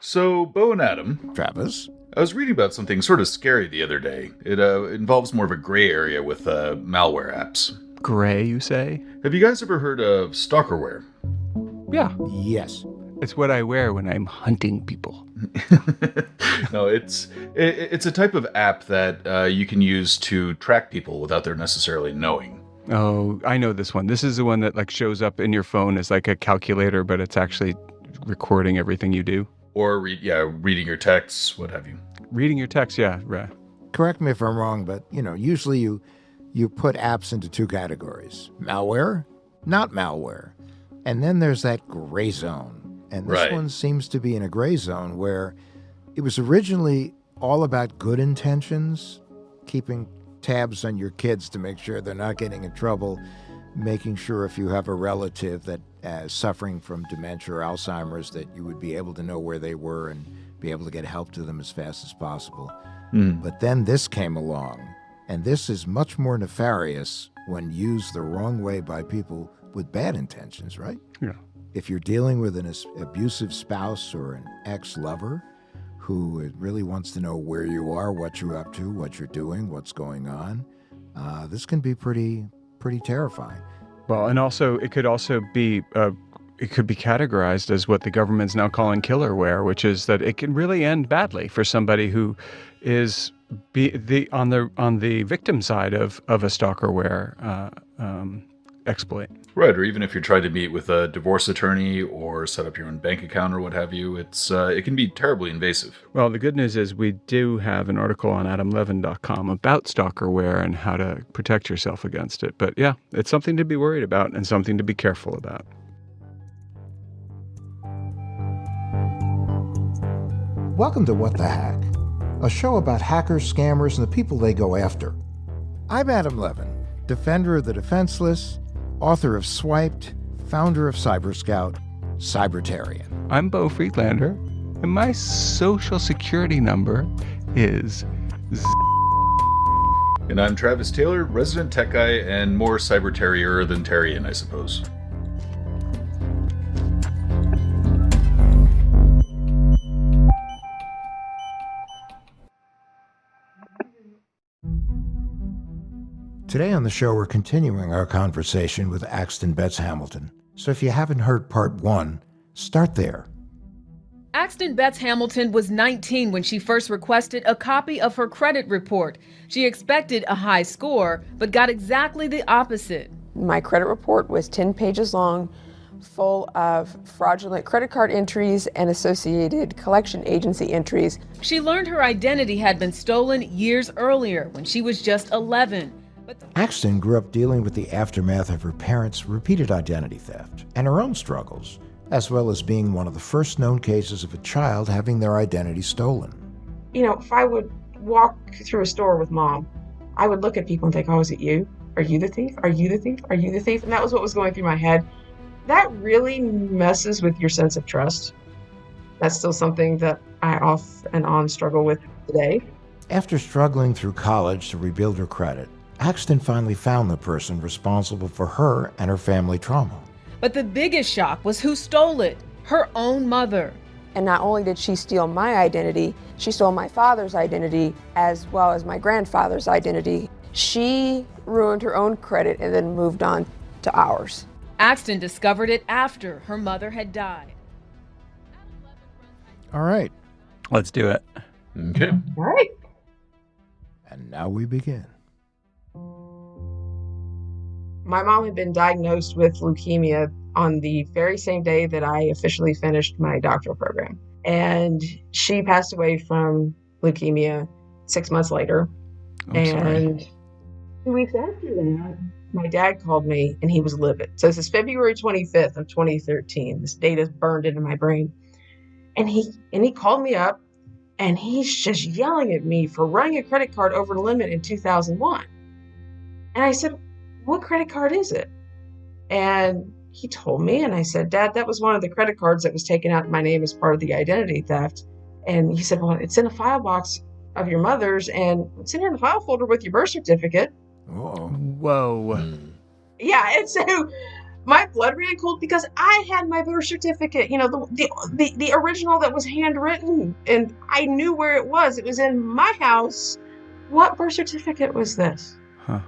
So, Bo and Adam, Travis? I was reading about something sort of scary the other day. It involves more of a gray area with malware apps. Gray, you say? Have you guys ever heard of stalkerware? Yeah. Yes. It's what I wear when I'm hunting people. No, it's a type of app that you can use to track people without their necessarily knowing. Oh, I know this one. This is the one that like shows up in your phone as like a calculator, but it's actually recording everything you do. Or reading your texts, what have you. Reading your text, yeah. Right. Correct me if I'm wrong, but, usually you put apps into two categories. Malware, not malware. And then there's that gray zone. And this one seems to be in a gray zone where it was originally all about good intentions, keeping tabs on your kids to make sure they're not getting in trouble, making sure if you have a relative that is suffering from dementia or Alzheimer's that you would be able to know where they were and be able to get help to them as fast as possible. But then this came along, and this is much more nefarious when used the wrong way by people with bad intentions, right? Yeah. If you're dealing with an abusive spouse or an ex-lover who really wants to know where you are, what you're up to, what you're doing, what's going on, this can be pretty terrifying. Well, and also it could be categorized as what the government's now calling killerware, which is that it can really end badly for somebody who is on the victim side of a stalkerware exploit. Right, or even if you're trying to meet with a divorce attorney or set up your own bank account or what have you, it can be terribly invasive. Well, the good news is we do have an article on adamlevin.com about stalkerware and how to protect yourself against it. But yeah, it's something to be worried about and something to be careful about. Welcome to What the Hack, a show about hackers, scammers, and the people they go after. I'm Adam Levin, defender of the defenseless, author of Swiped, founder of CyberScout, Cybertarian. I'm Bo Friedlander, and my social security number is And I'm Travis Taylor, resident tech guy and more cyber terrier than Terrian, I suppose. Today on the show, we're continuing our conversation with Axton Betz-Hamilton. So if you haven't heard part one, start there. Axton Betz-Hamilton was 19 when she first requested a copy of her credit report. She expected a high score, but got exactly the opposite. My credit report was 10 pages long, full of fraudulent credit card entries and associated collection agency entries. She learned her identity had been stolen years earlier when she was just 11. Axton grew up dealing with the aftermath of her parents' repeated identity theft and her own struggles, as well as being one of the first known cases of a child having their identity stolen. If I would walk through a store with Mom, I would look at people and think, oh, is it you? Are you the thief? Are you the thief? Are you the thief? And that was what was going through my head. That really messes with your sense of trust. That's still something that I off and on struggle with today. After struggling through college to rebuild her credit, Axton finally found the person responsible for her and her family trauma. But the biggest shock was who stole it, her own mother. And not only did she steal my identity, she stole my father's identity as well as my grandfather's identity. She ruined her own credit and then moved on to ours. Axton discovered it after her mother had died. All right. Let's do it. Okay. All right. And now we begin. My mom had been diagnosed with leukemia on the very same day that I officially finished my doctoral program. And she passed away from leukemia 6 months later. And 2 weeks after that, my dad called me and he was livid. So this is February 25th of 2013. This date is burned into my brain. And he called me up and he's just yelling at me for running a credit card over the limit in 2001. And I said, what credit card is it? And he told me, and I said, Dad, that was one of the credit cards that was taken out in my name as part of the identity theft. And he said, well, it's in a file box of your mother's, and it's in your file folder with your birth certificate. Whoa. Whoa. Yeah, and so My blood ran cold because I had my birth certificate, the original that was handwritten, and I knew where it was. It was in my house. What birth certificate was this? Huh.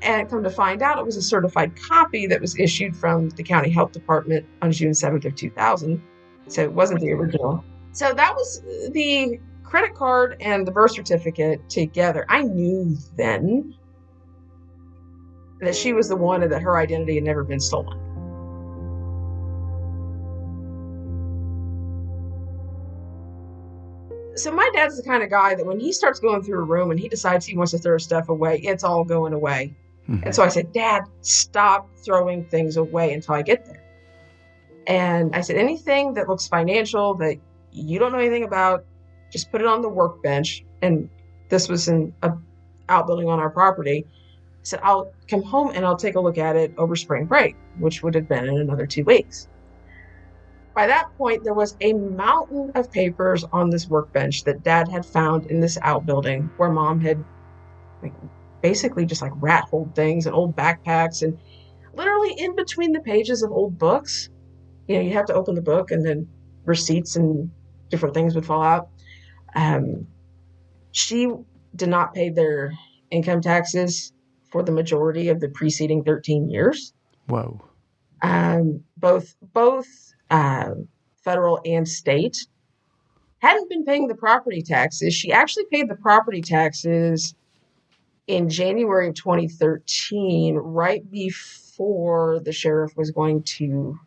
And come to find out, it was a certified copy that was issued from the county health department on June 7th of 2000. So it wasn't the original. So that was the credit card and the birth certificate together. I knew then that she was the one and that her identity had never been stolen. So my dad's the kind of guy that when he starts going through a room and he decides he wants to throw stuff away, it's all going away. Mm-hmm. And so I said, Dad, stop throwing things away until I get there. And I said, anything that looks financial that you don't know anything about, just put it on the workbench. And this was in an outbuilding on our property. I said, I'll come home and I'll take a look at it over spring break, which would have been in another 2 weeks. By that point, there was a mountain of papers on this workbench that Dad had found in this outbuilding where Mom had basically just rat holed things and old backpacks, and literally in between the pages of old books, you have to open the book and then receipts and different things would fall out. She did not pay their income taxes for the majority of the preceding 13 years. Whoa. Both federal and state hadn't been paying the property taxes. She actually paid the property taxes in January of 2013, right before the sheriff was going to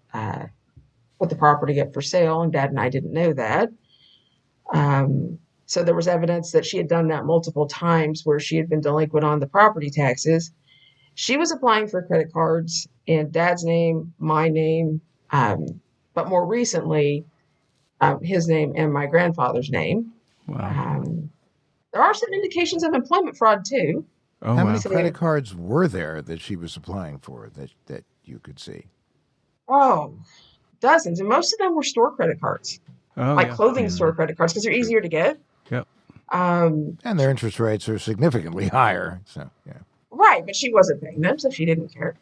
put the property up for sale, and Dad and I didn't know that. So there was evidence that she had done that multiple times where she had been delinquent on the property taxes. She was applying for credit cards in Dad's name, my name, but more recently, his name and my grandfather's name. Wow. There are some indications of employment fraud, too. Oh, how many credit cards were there that she was applying for that you could see? Oh, dozens. And most of them were store credit cards, clothing store credit cards, because they're easier to get. Yep. And their interest rates are significantly higher. So, yeah. Right, but she wasn't paying them, so she didn't care.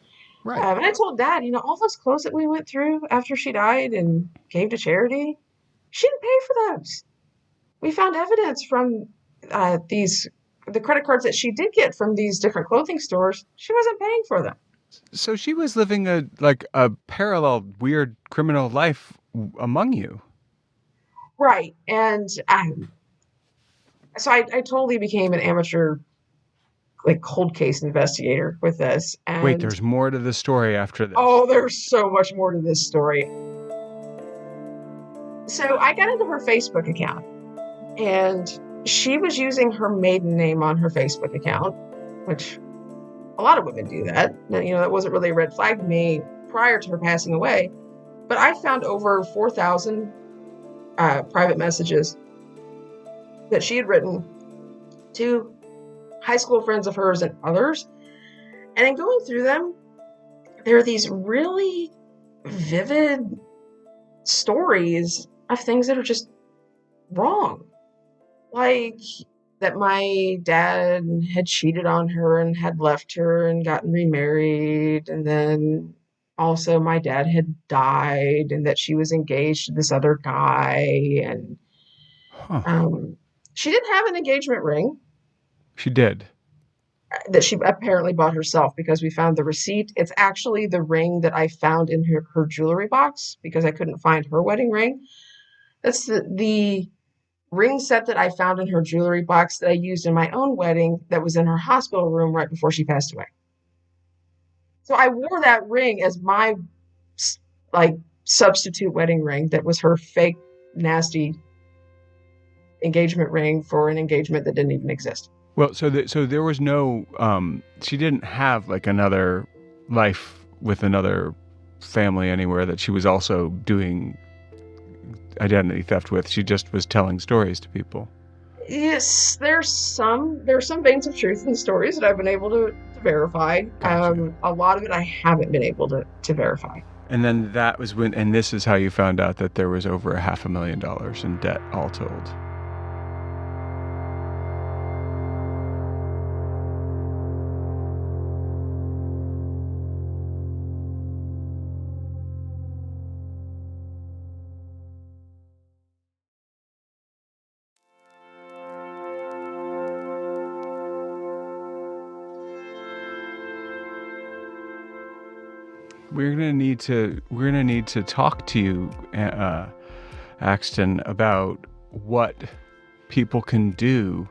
Right. And I told Dad, all those clothes that we went through after she died and gave to charity, she didn't pay for those. We found evidence from the credit cards that she did get from these different clothing stores. She wasn't paying for them. So she was living a parallel weird criminal life among you. Right. And so I totally became an amateur cold case investigator with this. And wait, there's more to the story after this. Oh, there's so much more to this story. So I got into her Facebook account, and she was using her maiden name on her Facebook account, which a lot of women do that. That wasn't really a red flag to me prior to her passing away. But I found over 4,000 private messages that she had written to high school friends of hers and others. And in going through them, there are these really vivid stories of things that are just wrong. Like that my dad had cheated on her and had left her and gotten remarried. And then also my dad had died and that she was engaged to this other guy. And she didn't have an engagement ring. She did. That she apparently bought herself, because we found the receipt. It's actually the ring that I found in her jewelry box because I couldn't find her wedding ring. That's the ring set that I found in her jewelry box that I used in my own wedding that was in her hospital room right before she passed away. So I wore that ring as my substitute wedding ring that was her fake, nasty engagement ring for an engagement that didn't even exist. Well, so there was no, she didn't have another life with another family anywhere that she was also doing identity theft with. She just was telling stories to people. Yes, there's some veins of truth in the stories that I've been able to verify. Gotcha. A lot of it I haven't been able to verify. And then that was and this is how you found out that there was over $500,000 in debt all told. we're gonna need to talk to you, Axton, about what people can do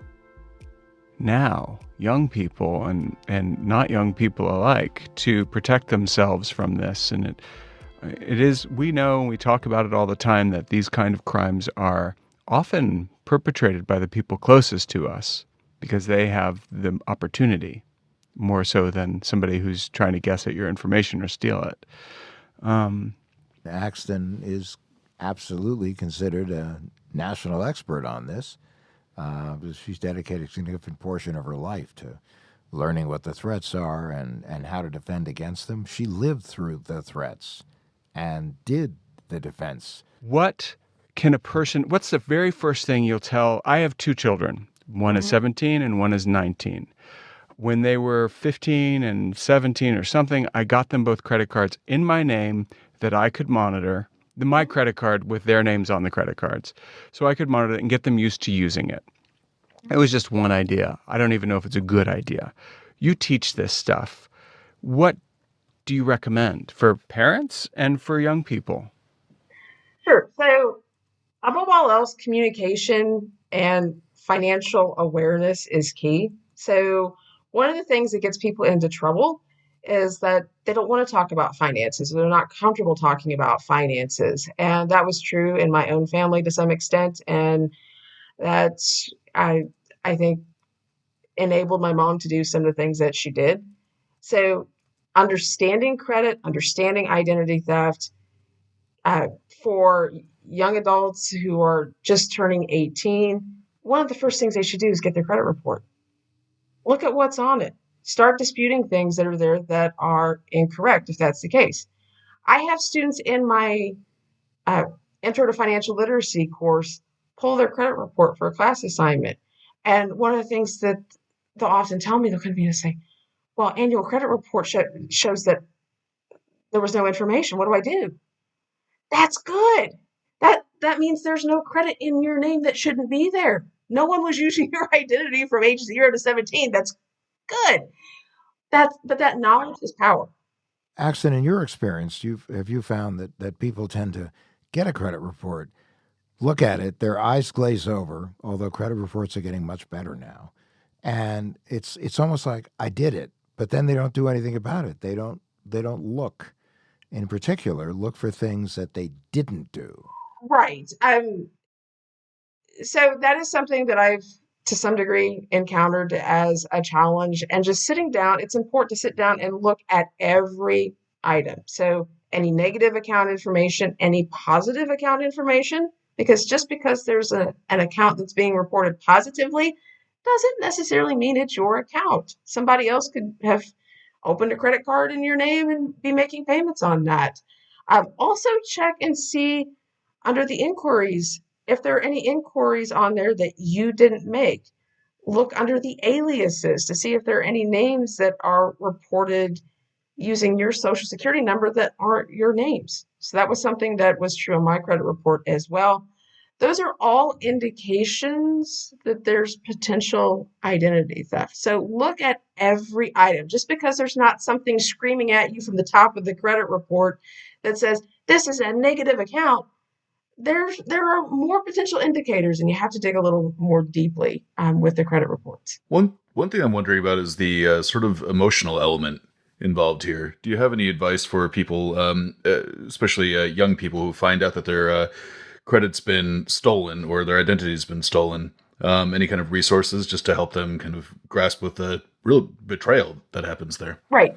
now, young people and not young people alike, to protect themselves from this. And it is, we know, and we talk about it all the time, that these kind of crimes are often perpetrated by the people closest to us because they have the opportunity more so than somebody who's trying to guess at your information or steal it. Axton is absolutely considered a national expert on this. She's dedicated a significant portion of her life to learning what the threats are and how to defend against them. She lived through the threats and did the defense. What's the very first thing you'll tell? I have two children. One is 17 and one is 19. When they were 15 and 17 or something, I got them both credit cards in my name that I could monitor, my credit card with their names on the credit cards, so I could monitor it and get them used to using it. It was just one idea. I don't even know if it's a good idea. You teach this stuff. What do you recommend for parents and for young people? Sure. So, above all else, communication and financial awareness is key. So, one of the things that gets people into trouble is that they don't want to talk about finances. They're not comfortable talking about finances. And that was true in my own family to some extent. And that's, I think, enabled my mom to do some of the things that she did. So, understanding credit, understanding identity theft, for young adults who are just turning 18, one of the first things they should do is get their credit report. Look at what's on it. Start disputing things that are there that are incorrect, if that's the case. I have students in my Intro to Financial Literacy course pull their credit report for a class assignment. And one of the things that they'll often tell me, they'll come to me and say, well, annual credit report shows that there was no information. What do I do? That's good. That means there's no credit in your name that shouldn't be there. No one was using your identity from age 0 to 17. That's good. But that knowledge is power. Axton, in your experience, have you found that people tend to get a credit report, look at it, their eyes glaze over, although credit reports are getting much better now, and it's almost like I did it, but then they don't do anything about it. They don't look, in particular, look for things that they didn't do. Right. So that is something that I've, to some degree, encountered as a challenge. And just sitting down, it's important to sit down and look at every item. So any negative account information, any positive account information, because just because there's an account that's being reported positively doesn't necessarily mean it's your account. Somebody else could have opened a credit card in your name and be making payments on that. Also check and see under the inquiries, if there are any inquiries on there that you didn't make. Look under the aliases to see if there are any names that are reported using your social security number that aren't your names. So that was something that was true on my credit report as well. Those are all indications that there's potential identity theft. So look at every item. Just because there's not something screaming at you from the top of the credit report that says this is a negative account, there are more potential indicators, and you have to dig a little more deeply with the credit reports. One thing I'm wondering about is the sort of emotional element involved here. Do you have any advice for people, especially young people who find out that their credit's been stolen or their identity's been stolen? Any kind of resources just to help them kind of grasp with the real betrayal that happens there? Right.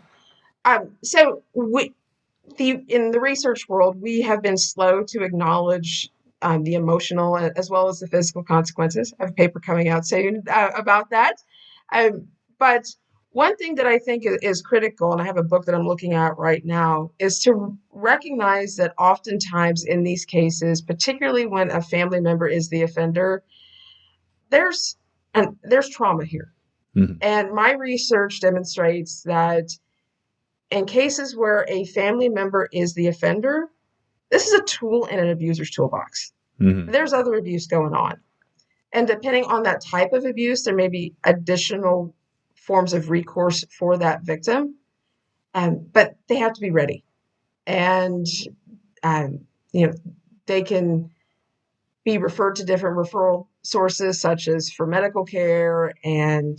So in the research world, we have been slow to acknowledge the emotional as well as the physical consequences. I have a paper coming out soon about that. But one thing that I think is critical, and I have a book that I'm looking at right now, is to recognize that oftentimes in these cases, particularly when a family member is the offender, there's trauma here. Mm-hmm. And my research demonstrates that in cases where a family member is the offender, this is a tool in an abuser's toolbox. Mm-hmm. There's other abuse going on. And depending on that type of abuse, there may be additional forms of recourse for that victim. But they have to be ready. And, um, you know, they can be referred to different referral sources, such as for medical care and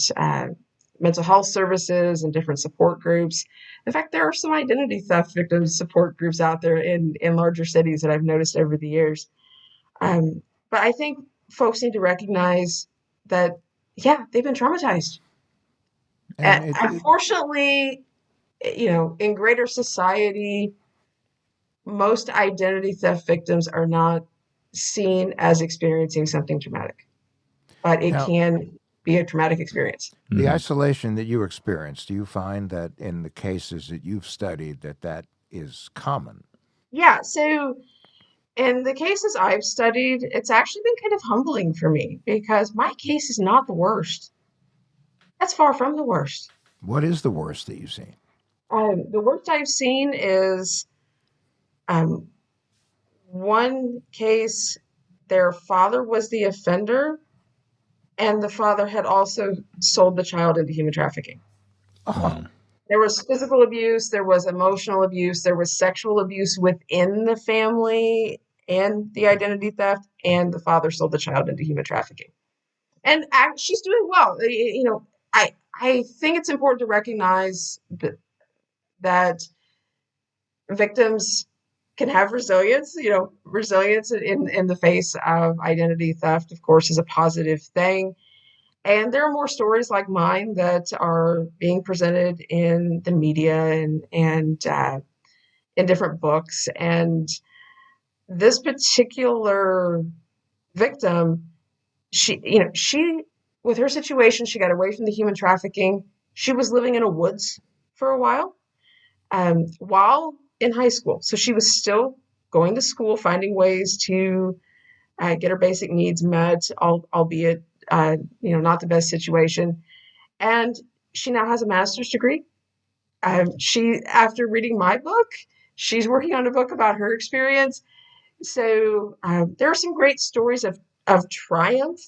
mental health services and different support groups. In fact, there are some identity theft victim support groups out there in larger cities that I've noticed over the years. But I think folks need to recognize that, yeah, they've been traumatized. And Unfortunately, in greater society, most identity theft victims are not seen as experiencing something traumatic, but it now, can be a traumatic experience. the isolation that you experience, do you find that in the cases that you've studied that is common? Yeah, so in the cases I've studied, it's actually been kind of humbling for me because my case is not the worst. That's far from the worst. What is the worst that you've seen? The worst I've seen is um, one case, their father was the offender, and the father had also sold the child into human trafficking. Oh, There was physical abuse, there was emotional abuse, there was sexual abuse within the family and the identity theft, and the father sold the child into human trafficking. And she's doing well. I think it's important to recognize that victims can have resilience. Resilience in the face of identity theft, of course, is a positive thing. And there are more stories like mine that are being presented in the media and in different books. And this particular victim, she with her situation, she got away from the human trafficking. She was living in a woods for a while in high school. So she was still going to school, finding ways to get her basic needs met, albeit not the best situation. And she now has a master's degree. After reading my book, she's working on a book about her experience. So there are some great stories of triumph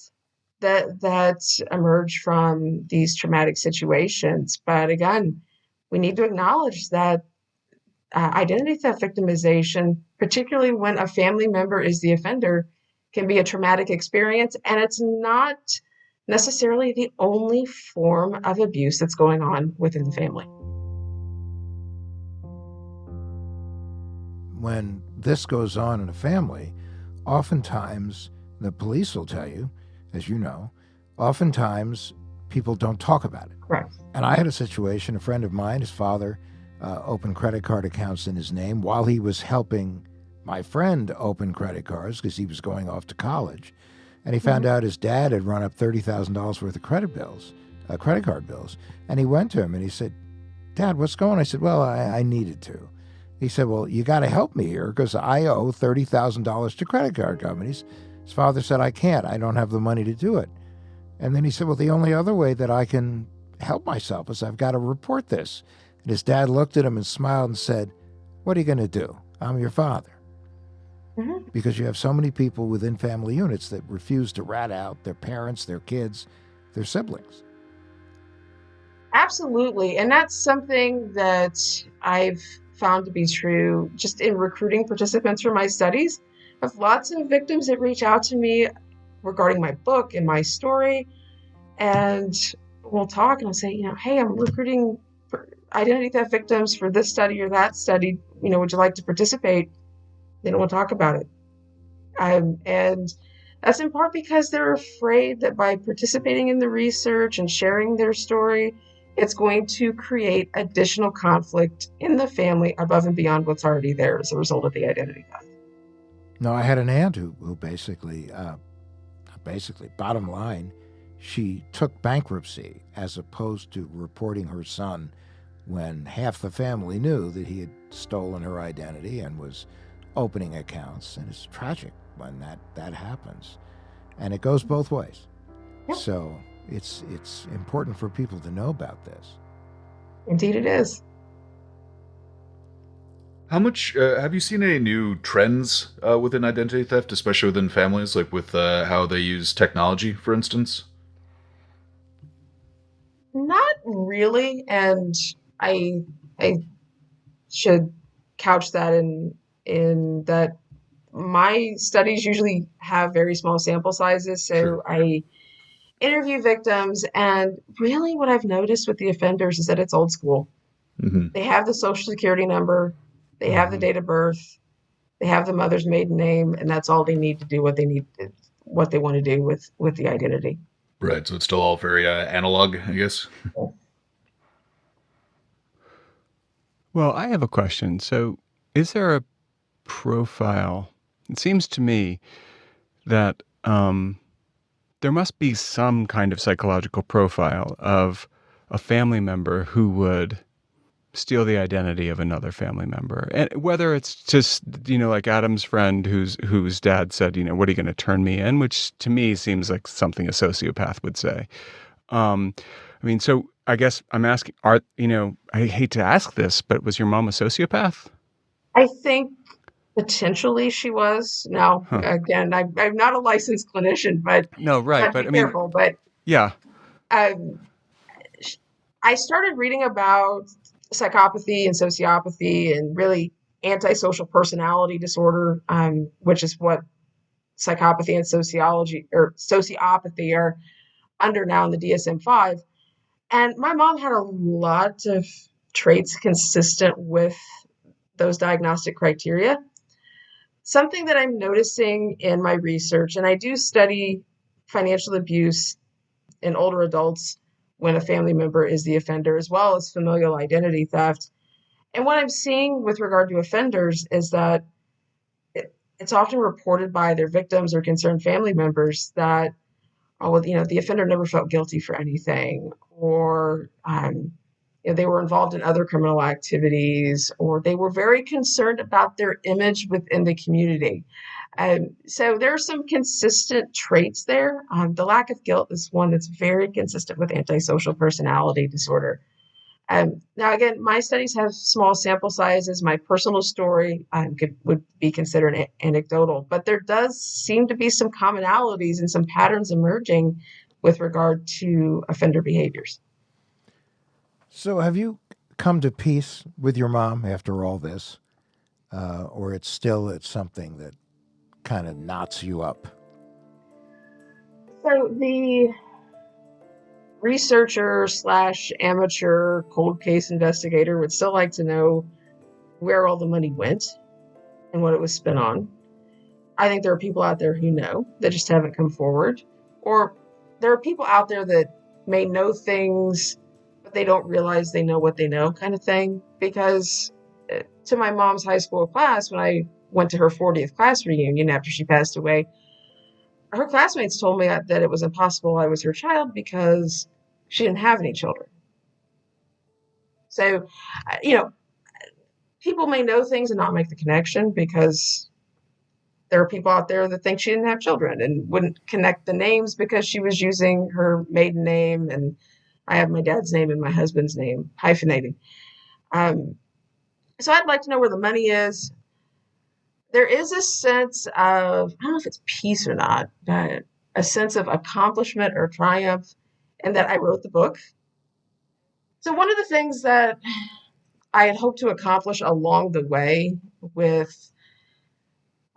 that emerge from these traumatic situations. But again, we need to acknowledge that identity theft victimization, particularly when a family member is the offender, can be a traumatic experience, and it's not necessarily the only form of abuse that's going on within the family. When this goes on in a family, oftentimes the police will tell you, as you know, oftentimes people don't talk about it. Correct. And I had a situation, a friend of mine, his father opened credit card accounts in his name while he was helping my friend open credit cards because he was going off to college. And he found out his dad had run up $30,000 worth of credit card bills. And he went to him and he said, "Dad, what's going on?" I said, "Well, I needed to." He said, "Well, you got to help me here because I owe $30,000 to credit card companies." His father said, "I can't. I don't have the money to do it." And then he said, "Well, the only other way that I can help myself is I've got to report this." And his dad looked at him and smiled and said, "What are you going to do? I'm your father." Because you have so many people within family units that refuse to rat out their parents, their kids, their siblings. Absolutely. And that's something that I've found to be true just in recruiting participants for my studies. I have lots of victims that reach out to me regarding my book and my story. And we'll talk and I'll say, "Hey, I'm recruiting identity theft victims for this study or that study. Would you like to participate?" They don't want to talk about it. And that's in part because they're afraid that by participating in the research and sharing their story, it's going to create additional conflict in the family above and beyond what's already there as a result of the identity theft. No, I had an aunt who basically, bottom line, she took bankruptcy as opposed to reporting her son when half the family knew that he had stolen her identity and was opening accounts. And it's tragic when that happens. And it goes both ways. Yep. So it's important for people to know about this. Indeed it is. How much have you seen any new trends within identity theft, especially within families, like with how they use technology, for instance? Not really. And I should couch that in that my studies usually have very small sample sizes, so Sure. I interview victims, and really what I've noticed with the offenders is that it's old school. Hmm. They have the social security number, they have the date of birth, they have the mother's maiden name, and that's all they need to do what they want to do with the identity. Right. So it's still all very analog, I guess. Well, I have a question. So, is there a profile? It seems to me that there must be some kind of psychological profile of a family member who would steal the identity of another family member. And whether it's just, like Adam's friend whose dad said, what are you going to turn me in? Which to me seems like something a sociopath would say. So I guess I'm asking, I hate to ask this, but was your mom a sociopath? I think potentially she was. Now, Huh. again, I'm not a licensed clinician, but No, right. But careful. But yeah. I started reading about psychopathy and sociopathy and really antisocial personality disorder, which is what psychopathy and sociopathy are under now in the DSM-5. And my mom had a lot of traits consistent with those diagnostic criteria. Something that I'm noticing in my research, and I do study financial abuse in older adults when a family member is the offender, as well as familial identity theft. And what I'm seeing with regard to offenders is that it's often reported by their victims or concerned family members that, the offender never felt guilty for anything, or they were involved in other criminal activities, or they were very concerned about their image within the community. So there are some consistent traits there. The lack of guilt is one that's very consistent with antisocial personality disorder. Now, again, my studies have small sample sizes. My personal story would be considered anecdotal, but there does seem to be some commonalities and some patterns emerging with regard to offender behaviors. So have you come to peace with your mom after all this? Or it's something that kind of knots you up? So the researcher / amateur cold case investigator would still like to know where all the money went and what it was spent on. I think there are people out there who know that just haven't come forward. Or there are people out there that may know things, but they don't realize they know what they know, kind of thing. Because to my mom's high school class, when I went to her 40th class reunion after she passed away, her classmates told me that it was impossible I was her child because she didn't have any children. So, people may know things and not make the connection because there are people out there that think she didn't have children and wouldn't connect the names because she was using her maiden name, and I have my dad's name and my husband's name hyphenating. So I'd like to know where the money is. There is a sense of, I don't know if it's peace or not, but a sense of accomplishment or triumph in that I wrote the book. So one of the things that I had hoped to accomplish along the way with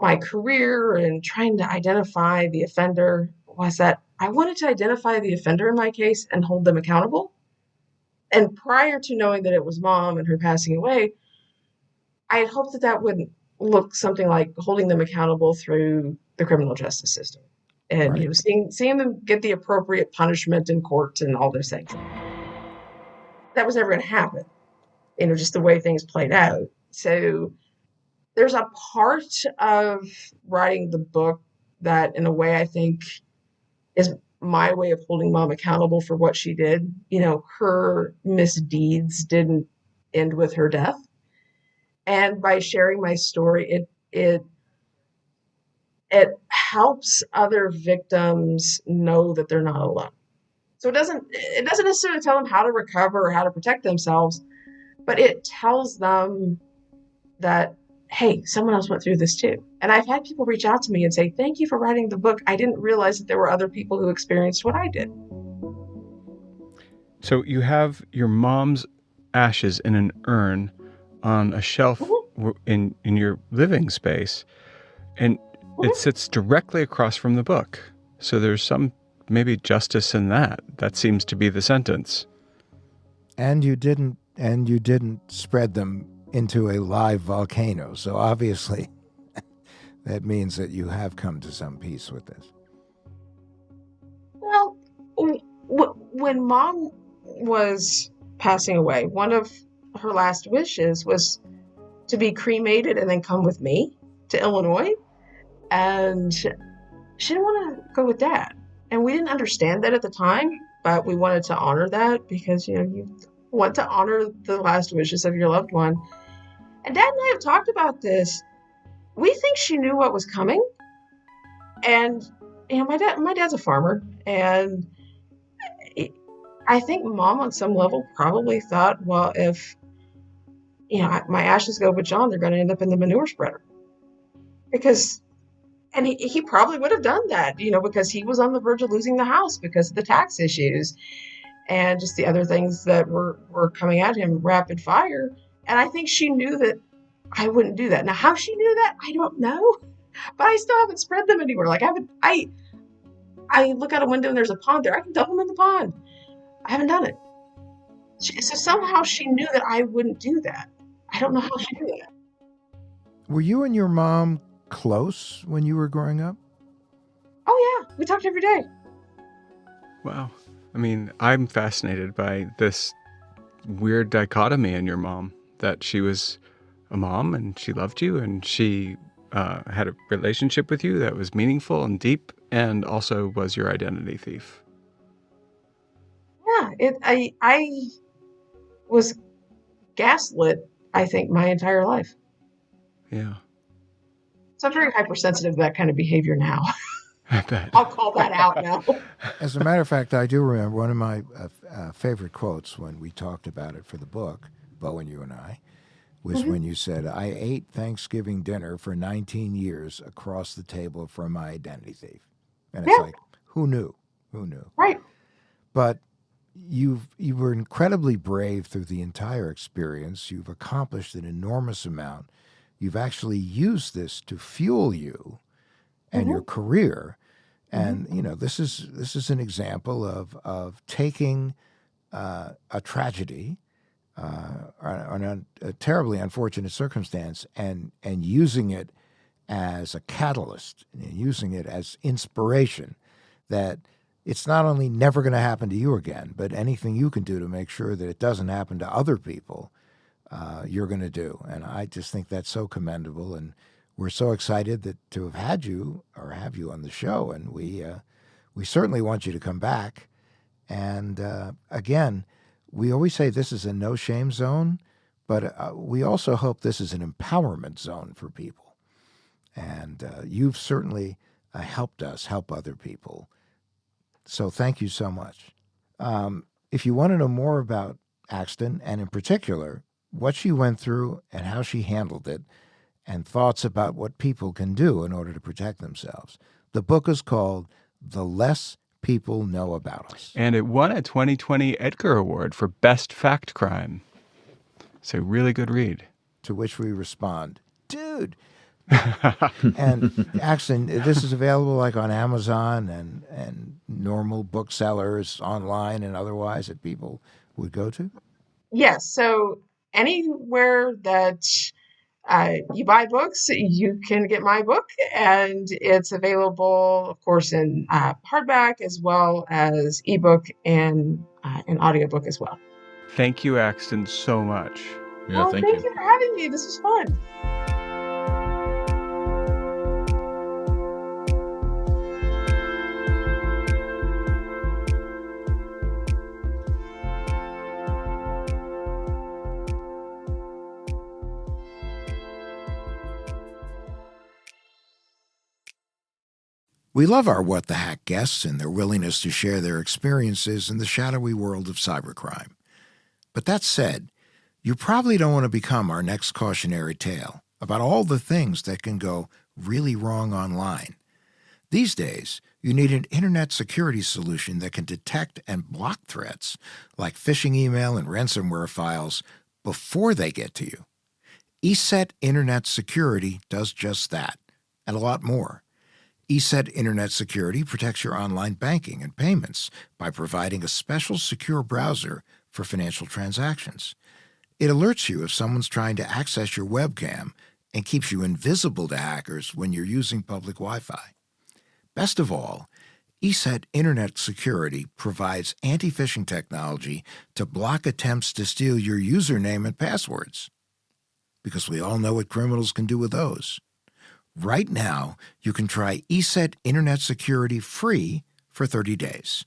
my career and trying to identify the offender was that I wanted to identify the offender in my case and hold them accountable. And prior to knowing that it was Mom and her passing away, I had hoped that would look something like holding them accountable through the criminal justice system, and Right. seeing them get the appropriate punishment in court and all those things. That was never going to happen, just the way things played out. So there's a part of writing the book that, in a way, I think is my way of holding Mom accountable for what she did. Her misdeeds didn't end with her death. And by sharing my story, it helps other victims know that they're not alone. So it doesn't necessarily tell them how to recover or how to protect themselves, but it tells them that, hey, someone else went through this too. And I've had people reach out to me and say, thank you for writing the book. I didn't realize that there were other people who experienced what I did. So you have your mom's ashes in an urn on a shelf in your living space, and it sits directly across from the book. So there's some maybe justice in that. That seems to be the sentence. And you didn't spread them into a live volcano. So obviously that means that you have come to some peace with this. Well, when Mom was passing away, one of her last wishes was to be cremated and then come with me to Illinois. And she didn't want to go with Dad. And we didn't understand that at the time, but we wanted to honor that because, you want to honor the last wishes of your loved one. And Dad and I have talked about this. We think she knew what was coming. And, my dad's a farmer. And I think Mom on some level probably thought, well, if, my ashes go with John, they're going to end up in the manure spreader. And he probably would have done that, because he was on the verge of losing the house because of the tax issues and just the other things that were coming at him rapid fire. And I think she knew that I wouldn't do that. Now, how she knew that, I don't know. But I still haven't spread them anywhere. Like I look out a window and there's a pond there. I can dump them in the pond. I haven't done it. So somehow she knew that I wouldn't do that. I don't know how she knew that. Were you and your mom close when you were growing up? Oh, yeah. We talked every day. Wow. I mean, I'm fascinated by this weird dichotomy in your mom, that she was a mom and she loved you and she had a relationship with you that was meaningful and deep and also was your identity thief. Yeah, I was gaslit, I think, my entire life. Yeah. So I'm very hypersensitive to that kind of behavior now. I bet. I'll call that out now. As a matter of fact, I do remember one of my favorite quotes when we talked about it for the book, Bo and you and I, was when you said, I ate Thanksgiving dinner for 19 years across the table from my identity thief. And it's like, who knew? Who knew? Right. But you were incredibly brave through the entire experience. You've accomplished an enormous amount. You've actually used this to fuel you and your career. And, this is an example of taking a tragedy, a terribly unfortunate circumstance, and using it as a catalyst, and using it as inspiration, that it's not only never going to happen to you again, but anything you can do to make sure that it doesn't happen to other people, you're going to do. And I just think that's so commendable. And we're so excited to have had you or have you on the show. And we certainly want you to come back. And again, we always say this is a no-shame zone, but we also hope this is an empowerment zone for people. And you've certainly helped us help other people. So thank you so much. If you want to know more about Axton, and in particular, what she went through and how she handled it, and thoughts about what people can do in order to protect themselves, the book is called The Less People Know About Us. And it won a 2020 Edgar Award for Best Fact Crime. It's a really good read. To which we respond, dude. And Axton, this is available like on Amazon and normal booksellers online and otherwise that people would go to? Yes. So anywhere that you buy books, you can get my book, and it's available, of course, in hardback as well as ebook and an audiobook as well. Thank you, Axton, so much. Yeah, thank you for having me. This was fun. We love our What the Hack guests and their willingness to share their experiences in the shadowy world of cybercrime. But that said, you probably don't want to become our next cautionary tale about all the things that can go really wrong online. These days, you need an internet security solution that can detect and block threats like phishing email and ransomware files before they get to you. ESET Internet Security does just that, and a lot more. ESET Internet Security protects your online banking and payments by providing a special secure browser for financial transactions. It alerts you if someone's trying to access your webcam and keeps you invisible to hackers when you're using public Wi-Fi. Best of all, ESET Internet Security provides anti-phishing technology to block attempts to steal your username and passwords. Because we all know what criminals can do with those. Right now, you can try ESET Internet Security free for 30 days.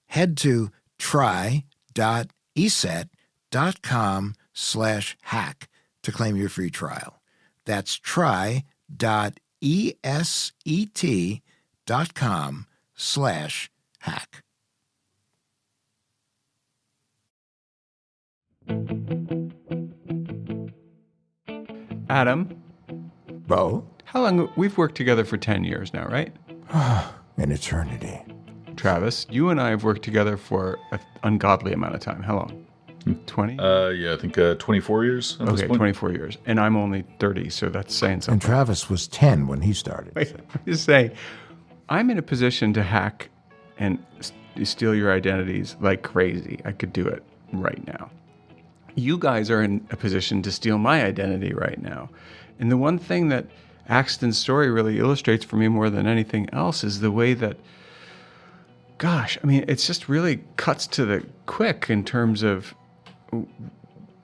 Head to try.eset.com/hack to claim your free trial. That's try.eset.com/hack. Adam, Bo? how long? We've worked together for 10 years now, right? An eternity. Travis, you and I have worked together for an ungodly amount of time. How long? 20? Yeah, I think 24 years at this Okay, point. 24 years. And I'm only 30, so that's saying And something. Travis was 10 when he started. Wait, I'm just saying, I'm in a position to hack and steal your identities like crazy. I could do it right now. You guys are in a position to steal my identity right now. And the one thing that Axton's story really illustrates for me more than anything else is the way that, gosh, I mean, it's just really cuts to the quick in terms of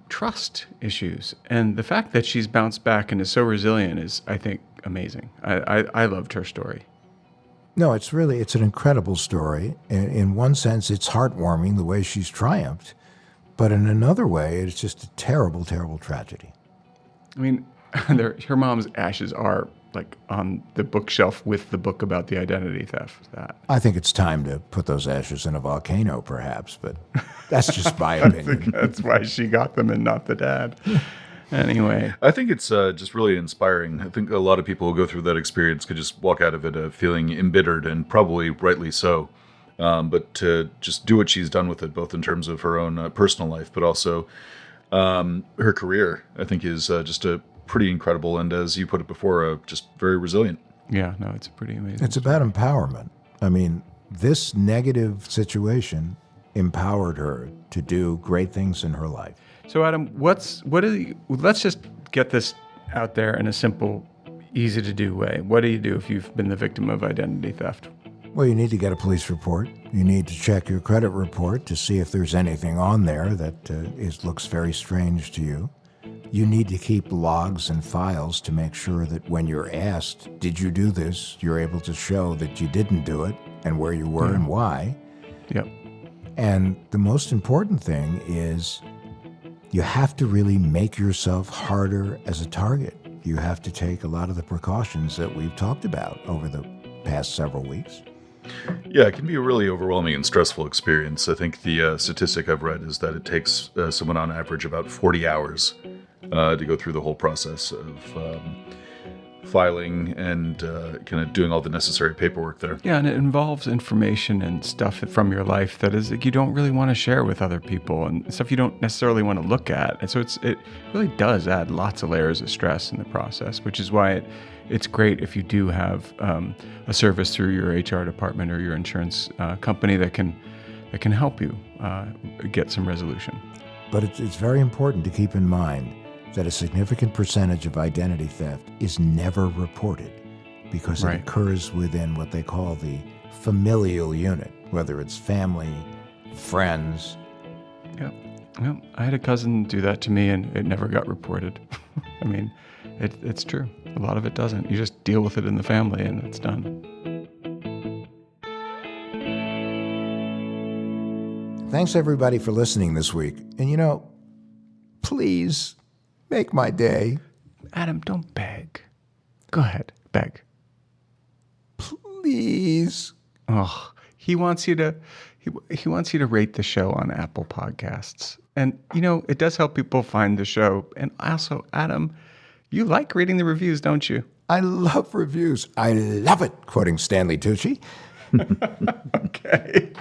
trust issues. And the fact that she's bounced back and is so resilient is, I think, amazing. I loved her story. No, it's an incredible story. In one sense, it's heartwarming the way she's triumphed. But in another way, it's just a terrible, terrible tragedy. I mean, her mom's ashes are like on the bookshelf with the book about the identity theft. I think it's time to put those ashes in a volcano, perhaps, but that's just my opinion. That's why she got them and not the dad. Anyway. I think it's just really inspiring. I think a lot of people who go through that experience could just walk out of it feeling embittered, and probably rightly so. But to just do what she's done with it, both in terms of her own personal life, but also her career, I think is just a pretty incredible. And as you put it before, just very resilient. Yeah, no, it's pretty amazing. It's about empowerment. I mean, this negative situation empowered her to do great things in her life. So Adam, let's just get this out there in a simple, easy to do way. What do you do if you've been the victim of identity theft? Well, you need to get a police report. You need to check your credit report to see if there's anything on there that looks very strange to you. You need to keep logs and files to make sure that when you're asked, did you do this, you're able to show that you didn't do it and where you were and why. Yep. And the most important thing is you have to really make yourself harder as a target. You have to take a lot of the precautions that we've talked about over the past several weeks. Yeah, it can be a really overwhelming and stressful experience. I think the statistic I've read is that it takes someone on average about 40 hours to go through the whole process of filing and kind of doing all the necessary paperwork there. Yeah, and it involves information and stuff from your life that is you don't really want to share with other people and stuff you don't necessarily want to look at. And so it really does add lots of layers of stress in the process, which is why it's great if you do have a service through your HR department or your insurance company that can help you get some resolution. But it's very important to keep in mind that a significant percentage of identity theft is never reported because it occurs within what they call the familial unit, whether it's family, friends. Yeah. Well, I had a cousin do that to me and it never got reported. I mean, it's true. A lot of it doesn't. You just deal with it in the family and it's done. Thanks everybody for listening this week. And please make my day. Adam, don't beg. Go ahead, beg. Please. Oh, he wants you to rate the show on Apple Podcasts. And it does help people find the show. And also, Adam, you like reading the reviews, don't you? I love reviews. I love it, quoting Stanley Tucci. Okay.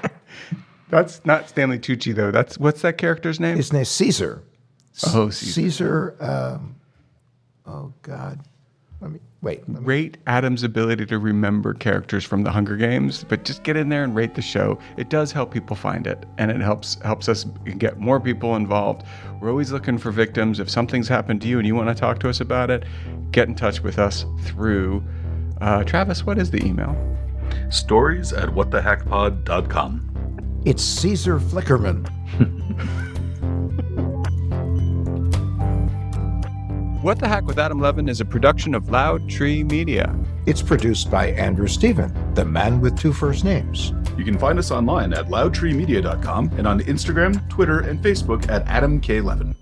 That's not Stanley Tucci, though. What's that character's name? His name's Caesar. Oh, Caesar. Oh, God. Let me Rate Adam's ability to remember characters from the Hunger Games, but just get in there and rate the show. It does help people find it, and it helps us get more people involved. We're always looking for victims. If something's happened to you and you want to talk to us about it, get in touch with us through Travis, what is the email? stories@whatthehackpod.com. It's Caesar Flickerman. What the Hack with Adam Levin is a production of Loud Tree Media. It's produced by Andrew Stephen, the man with two first names. You can find us online at loudtreemedia.com and on Instagram, Twitter, and Facebook at Adam K. Levin.